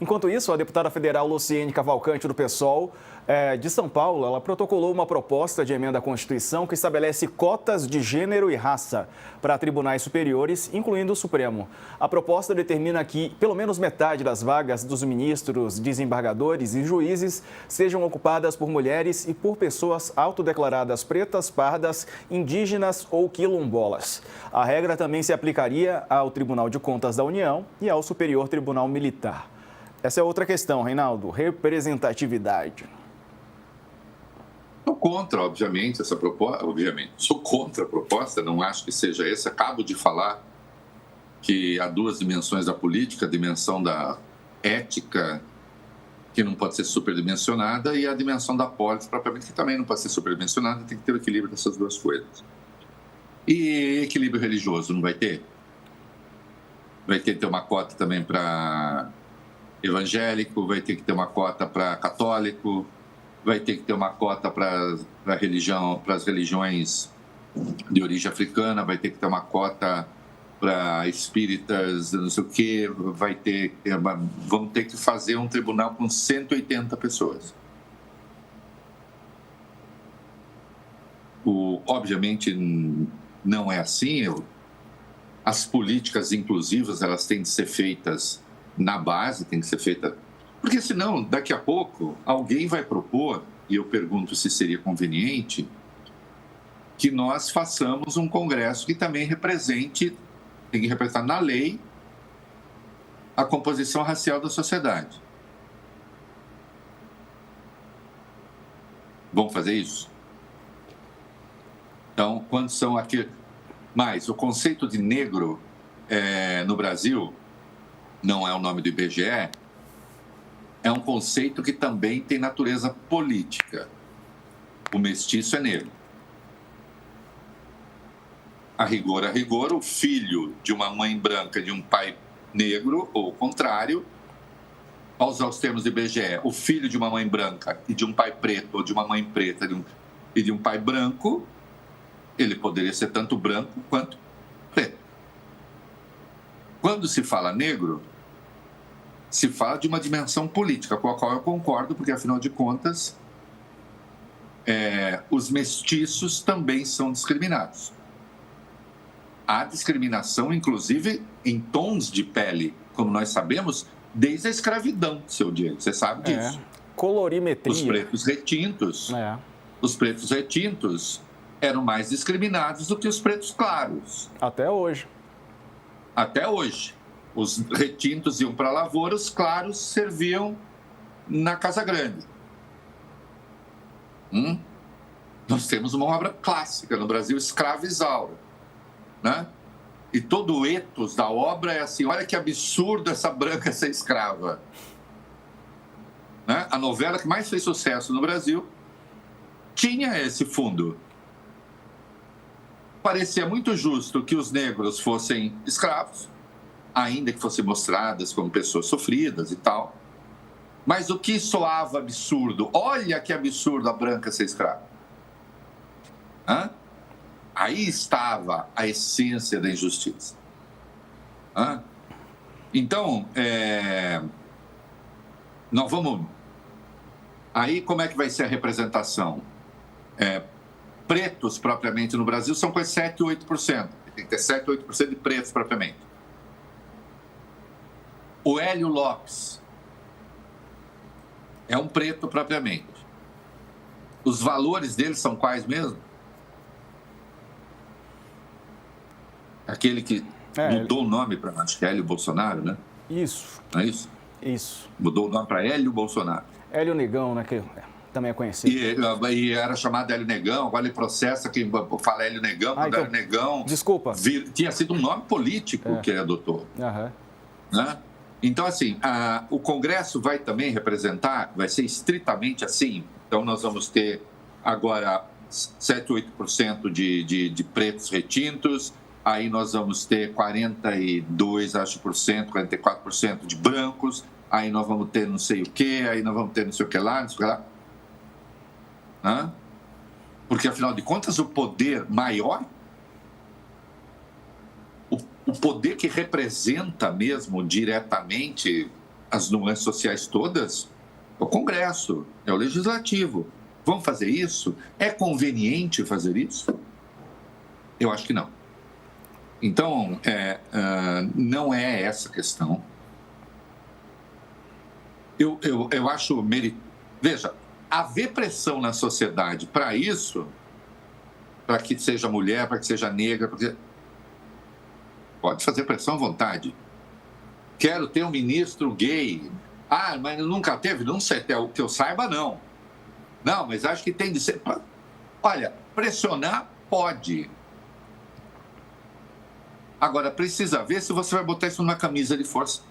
Enquanto isso, a deputada federal Luciene Cavalcante, do PSOL de São Paulo, ela protocolou uma proposta de emenda à Constituição que estabelece cotas de gênero e raça para tribunais superiores, incluindo o Supremo. A proposta determina que pelo menos metade das vagas dos ministros, desembargadores e juízes sejam ocupadas por mulheres e por pessoas autodeclaradas pretas, pardas, indígenas ou quilombolas. A regra também se aplicaria ao Tribunal de Contas da União e ao Superior Tribunal Militar. Essa é outra questão, Reinaldo, representatividade. Sou contra, obviamente, essa proposta. Sou contra a proposta, não acho que seja essa. Acabo de falar que há duas dimensões da política, a dimensão da ética, que não pode ser superdimensionada, e a dimensão da polis, propriamente, que também não pode ser superdimensionada, tem que ter o equilíbrio dessas duas coisas. E equilíbrio religioso, não vai ter? Vai ter que ter uma cota também para evangélico, vai ter que ter uma cota para católico, vai ter que ter uma cota para as religiões de origem africana, vai ter que ter uma cota para espíritas, não sei o quê, vamos ter que fazer um tribunal com 180 pessoas. Obviamente não é assim. As políticas inclusivas, elas têm de ser feitas na base, tem que ser feita... Porque senão, daqui a pouco, alguém vai propor, e eu pergunto se seria conveniente, que nós façamos um congresso que também tem que representar na lei a composição racial da sociedade. Vamos fazer isso? Então, quando são aqui... Mas o conceito de negro no Brasil... não é o nome do IBGE, é um conceito que também tem natureza política. O mestiço é negro. A rigor, o filho de uma mãe branca e de um pai negro, ou o contrário, ao usar os termos do IBGE, o filho de uma mãe branca e de um pai preto, ou de uma mãe preta e de um pai branco, ele poderia ser tanto branco quanto preto. Quando se fala negro, se fala de uma dimensão política, com a qual eu concordo, porque, afinal de contas, os mestiços também são discriminados. Há discriminação, inclusive, em tons de pele, como nós sabemos, desde a escravidão, seu Diego. Você sabe disso. Colorimetria. Os pretos retintos eram mais discriminados do que os pretos claros. Até hoje. Até hoje. Os retintos iam para a lavoura, os claros serviam na Casa Grande. Nós temos uma obra clássica no Brasil, Escrava Isaura, né? E todo o ethos da obra é assim: olha que absurdo essa branca ser escrava. Né? A novela que mais fez sucesso no Brasil tinha esse fundo. Parecia muito justo que os negros fossem escravos, ainda que fossem mostradas como pessoas sofridas e tal. Mas o que soava absurdo? Olha que absurdo a branca ser escrava. Aí estava a essência da injustiça. Então, nós vamos... Aí, como é que vai ser a representação? Pretos, propriamente, no Brasil, são com 7% ou 8%. Tem que ter 7% ou 8% de pretos, propriamente. O Hélio Lopes é um preto propriamente. Os valores dele são quais mesmo? Aquele que mudou o nome para, acho que é Hélio Bolsonaro, né? Isso. Não é isso? Isso. Mudou o nome para Hélio Bolsonaro. Hélio Negão, né? Que também é conhecido. E era chamado Hélio Negão, agora ele processa quem fala Hélio Negão, quando então, Hélio Negão... Desculpa. Tinha sido um nome político que ele adotou. Né? Então, assim, o Congresso vai também representar, vai ser estritamente assim. Então, nós vamos ter agora 7%, 8% de pretos retintos, aí nós vamos ter 44% de brancos, aí nós vamos ter não sei o quê, aí nós vamos ter não sei o que lá, não sei o que lá. Porque, afinal de contas, o poder maior, o poder que representa mesmo diretamente as nuances sociais todas, é o Congresso, é o Legislativo. Vamos fazer isso? É conveniente fazer isso? Eu acho que não. Então, não é essa a questão. Eu acho... Veja, haver pressão na sociedade para isso, para que seja mulher, para que seja negra, pode fazer pressão à vontade. Quero ter um ministro gay. Ah, mas nunca teve? Não sei, até o que eu saiba, não. Não, mas acho que tem de ser... Olha, pressionar pode. Agora, precisa ver se você vai botar isso numa camisa de força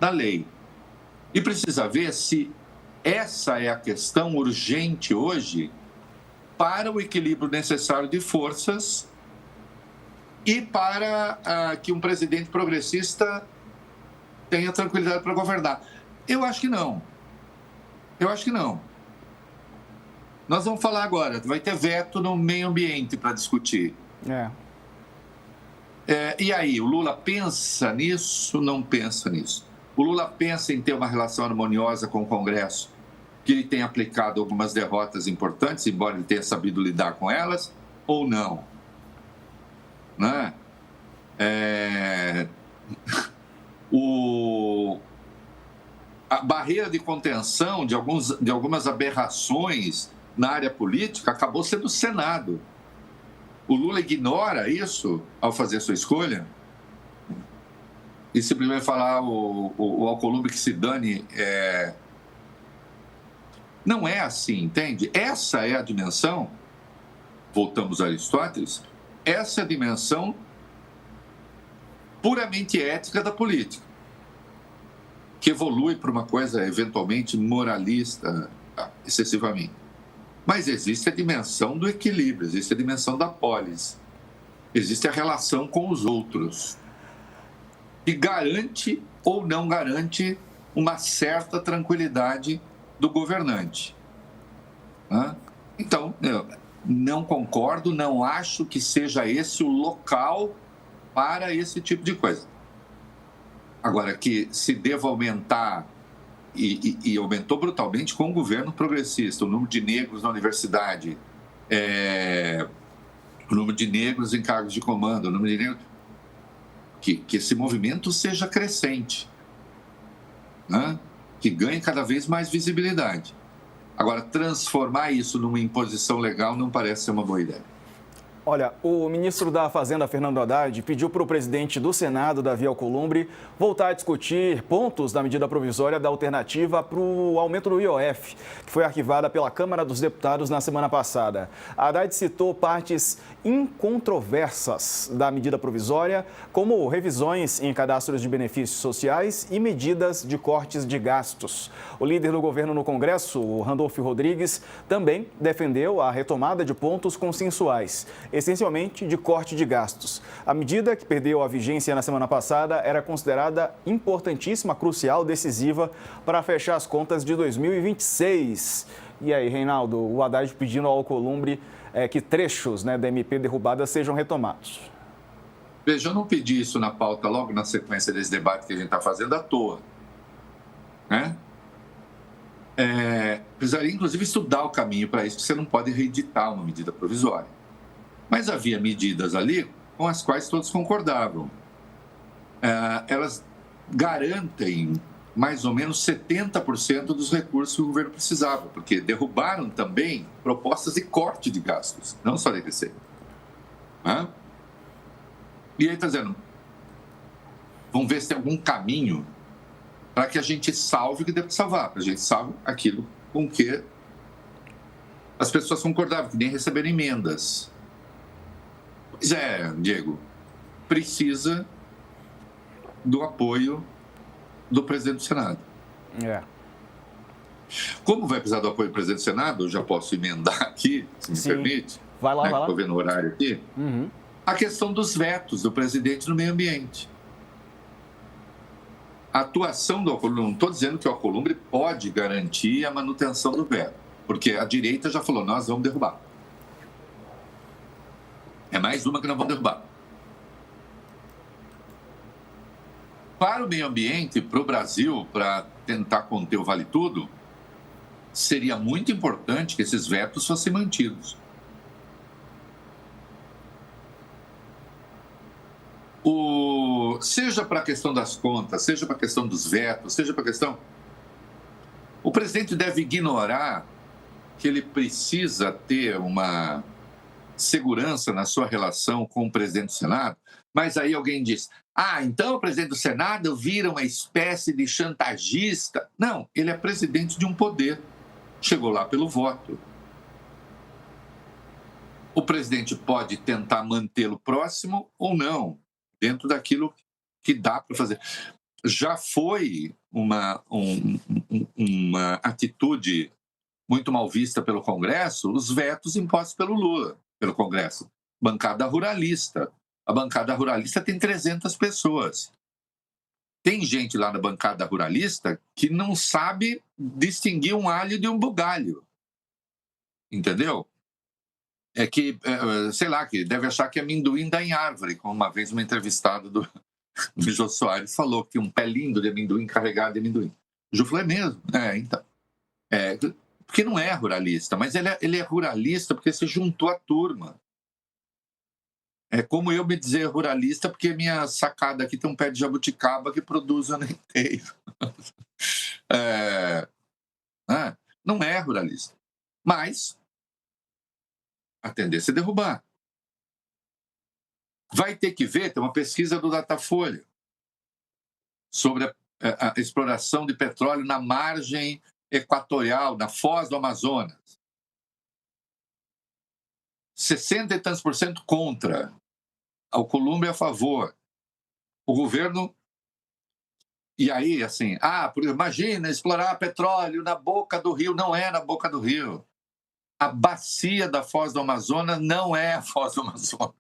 da lei. E precisa ver se essa é a questão urgente hoje para o equilíbrio necessário de forças e para que um presidente progressista tenha tranquilidade para governar. Eu acho que não. Eu acho que não. Nós vamos falar agora, vai ter veto no meio ambiente para discutir. E aí, o Lula pensa nisso, não pensa nisso? O Lula pensa em ter uma relação harmoniosa com o Congresso, que ele tenha aplicado algumas derrotas importantes, embora ele tenha sabido lidar com elas, ou não? Né? A barreira de contenção de algumas aberrações na área política acabou sendo o Senado. O Lula ignora isso ao fazer sua escolha e simplesmente falar o Alcolumbre que se dane. Não é assim, entende? Essa é a dimensão, voltamos a Aristóteles, essa é a dimensão puramente ética da política, que evolui para uma coisa eventualmente moralista, excessivamente. Mas existe a dimensão do equilíbrio, existe a dimensão da polis, existe a relação com os outros, que garante ou não garante uma certa tranquilidade do governante. Então, eu não concordo, não acho que seja esse o local para esse tipo de coisa. Agora, que se deva aumentar, e aumentou brutalmente com o governo progressista, o número de negros na universidade, o número de negros em cargos de comando, o número de negros... Que esse movimento seja crescente, né? Que ganhe cada vez mais visibilidade. Agora, transformar isso numa imposição legal não parece ser uma boa ideia. Olha, o ministro da Fazenda, Fernando Haddad, pediu para o presidente do Senado, Davi Alcolumbre, voltar a discutir pontos da medida provisória da alternativa para o aumento do IOF, que foi arquivada pela Câmara dos Deputados na semana passada. Haddad citou partes incontroversas da medida provisória, como revisões em cadastros de benefícios sociais e medidas de cortes de gastos. O líder do governo no Congresso, o Randolfo Rodrigues, também defendeu a retomada de pontos consensuais, essencialmente de corte de gastos. A medida, que perdeu a vigência na semana passada, era considerada importantíssima, crucial, decisiva para fechar as contas de 2026. E aí, Reinaldo, o Haddad pedindo ao Alcolumbre que trechos da MP derrubada sejam retomados. Veja, eu não pedi isso na pauta logo na sequência desse debate que a gente está fazendo à toa. Né? Precisaria, inclusive, estudar o caminho para isso, porque você não pode reeditar uma medida provisória. Mas havia medidas ali com as quais todos concordavam. Elas garantem mais ou menos 70% dos recursos que o governo precisava, porque derrubaram também propostas de corte de gastos, não só de receita. E aí está dizendo, vamos ver se tem algum caminho para que a gente salve o que deve salvar, para a gente salve aquilo com que as pessoas concordavam, que nem receberam emendas. Pois Diego, precisa do apoio do presidente do Senado. Como vai precisar do apoio do presidente do Senado, eu já posso emendar aqui, se me permite. Vai lá, vai lá. Estou vendo o horário aqui. A questão dos vetos do presidente no meio ambiente. A atuação do Alcolumbre, não estou dizendo que o Alcolumbre pode garantir a manutenção do veto, porque a direita já falou, nós vamos derrubar. É mais uma que nós vamos derrubar. para o meio ambiente, para o Brasil, para tentar conter o Vale Tudo, seria muito importante que esses vetos fossem mantidos. Seja para a questão das contas, seja para a questão dos vetos, seja para a questão... O presidente deve ignorar que ele precisa ter uma segurança na sua relação com o presidente do Senado, mas aí alguém diz, então o presidente do Senado vira uma espécie de chantagista. Não, ele é presidente de um poder, chegou lá pelo voto. O presidente pode tentar mantê-lo próximo ou não, dentro daquilo que dá para fazer. Já foi uma atitude muito mal vista pelo Congresso, os vetos impostos pelo Lula, pelo Congresso. Bancada ruralista. A bancada ruralista tem 300 pessoas. Tem gente lá na bancada ruralista que não sabe distinguir um alho de um bugalho. Entendeu? É que, sei lá, que deve achar que amendoim dá em árvore, como uma vez uma entrevistada do Jô Soares falou que tinha um pé lindo de amendoim carregado de amendoim. O Jô falou, é mesmo? Então. Porque não é ruralista, mas ele é ruralista porque se juntou à turma. É como eu me dizer ruralista porque minha sacada aqui tem um pé de jabuticaba que produz o ano inteiro. Não é ruralista. Mas a tendência é derrubar. Vai ter que ver, tem uma pesquisa do Datafolha sobre a exploração de petróleo na margem equatorial, na foz do Amazonas. 60 e tantos % contra. O Colômbia é a favor. O governo... E aí, assim, imagina explorar petróleo na boca do rio. Não é na boca do rio. A bacia da Foz do Amazonas não é a Foz do Amazonas.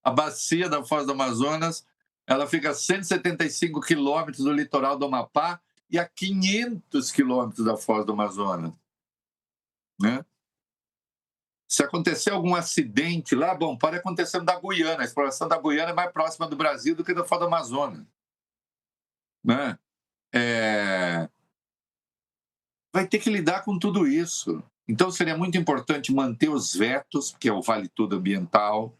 A bacia da Foz do Amazonas, ela fica a 175 quilômetros do litoral do Amapá e a 500 quilômetros da Foz do Amazonas. Né? Se acontecer algum acidente lá, pode acontecer da Guiana. A exploração da Guiana é mais próxima do Brasil do que da Foz do Amazonas. Né? Vai ter que lidar com tudo isso. Então, seria muito importante manter os vetos, que é o Vale Tudo ambiental.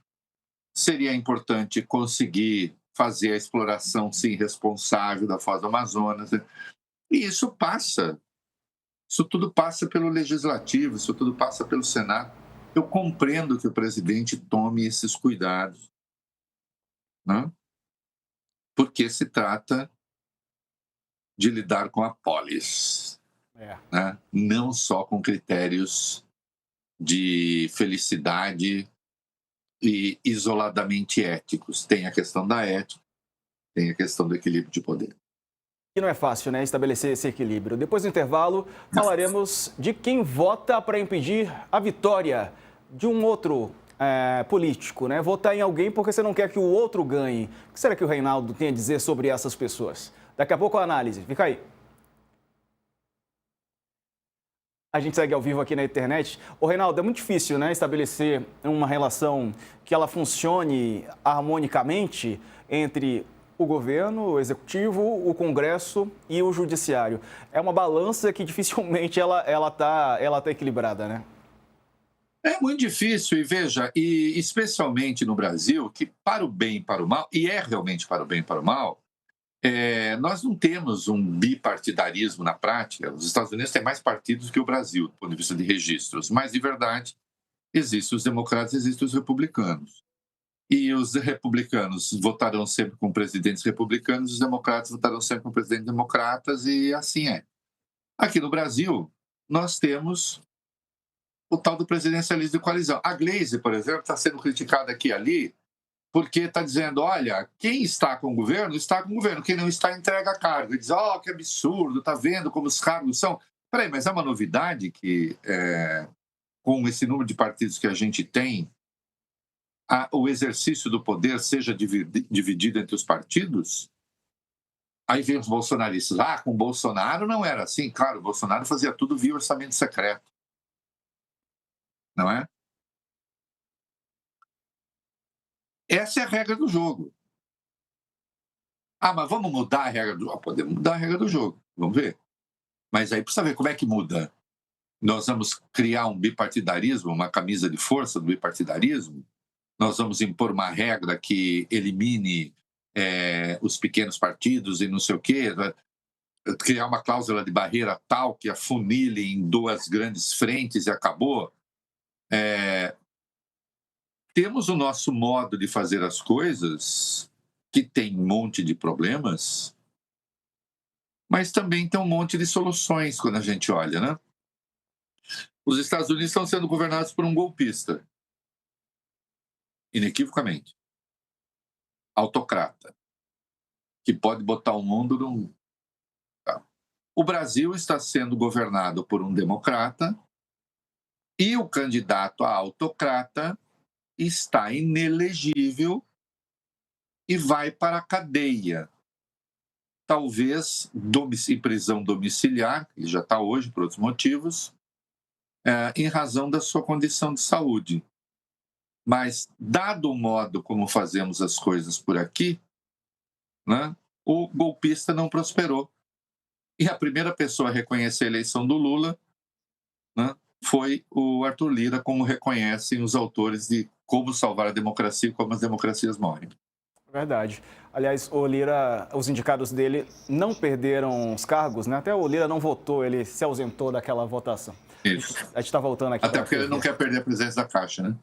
Seria importante conseguir fazer a exploração, sim, responsável da Foz do Amazonas. E isso tudo passa pelo Legislativo, isso tudo passa pelo Senado. Eu compreendo que o presidente tome esses cuidados, né? Porque se trata de lidar com a polis, né? Não só com critérios de felicidade e isoladamente éticos. Tem a questão da ética, tem a questão do equilíbrio de poder. E não é fácil, né, estabelecer esse equilíbrio. Depois do intervalo, falaremos de quem vota para impedir a vitória de um outro político, né? Votar em alguém porque você não quer que o outro ganhe. O que será que o Reinaldo tem a dizer sobre essas pessoas? Daqui a pouco a análise. Fica aí. A gente segue ao vivo aqui na internet. Ô, Reinaldo, é muito difícil, né, estabelecer uma relação que ela funcione harmonicamente entre o governo, o executivo, o Congresso e o judiciário. É uma balança que dificilmente ela tá equilibrada, né? É muito difícil, e veja, e especialmente no Brasil, que para o bem e para o mal, e é realmente para o bem e para o mal, nós não temos um bipartidarismo na prática. Os Estados Unidos têm mais partidos que o Brasil, do ponto de vista de registros, mas, de verdade, existem os democratas, existem os republicanos. E os republicanos votarão sempre com presidentes republicanos, os democratas votarão sempre com presidentes democratas, e assim é. Aqui no Brasil, nós temos o tal do presidencialismo de coalizão. A Gleisi, por exemplo, está sendo criticada aqui e ali, porque está dizendo, olha, quem está com o governo, quem não está, entrega cargo. E diz, que absurdo, está vendo como os cargos são... Peraí, mas é uma novidade que, com esse número de partidos que a gente tem, o exercício do poder seja dividido entre os partidos? Aí vem os bolsonaristas, com Bolsonaro não era assim. Claro, o Bolsonaro fazia tudo via orçamento secreto. Não é? Essa é a regra do jogo. Ah, mas vamos mudar a regra do jogo? Podemos mudar a regra do jogo, vamos ver. Mas aí precisa ver como é que muda. Nós vamos criar um bipartidarismo, uma camisa de força do bipartidarismo? Nós vamos impor uma regra que elimine os pequenos partidos e não sei o quê? Criar uma cláusula de barreira tal que afunile em duas grandes frentes e acabou? Temos o nosso modo de fazer as coisas, que tem um monte de problemas, mas também tem um monte de soluções quando a gente olha, né? Os Estados Unidos estão sendo governados por um golpista, inequivocamente, autocrata, que pode botar o mundo num... O Brasil está sendo governado por um democrata e o candidato a autocrata está inelegível e vai para a cadeia. Talvez em prisão domiciliar, que já está hoje por outros motivos, em razão da sua condição de saúde. Mas, dado o modo como fazemos as coisas por aqui, né, o golpista não prosperou. E a primeira pessoa a reconhecer a eleição do Lula, né, foi o Arthur Lira, como reconhecem os autores de Como Salvar a Democracia e Como as Democracias Morrem. Verdade. Aliás, o Lira, os indicados dele não perderam os cargos, né? Até o Lira não votou, ele se ausentou daquela votação. Isso. A gente está voltando aqui. Até porque ele não quer perder a presença da Caixa, né?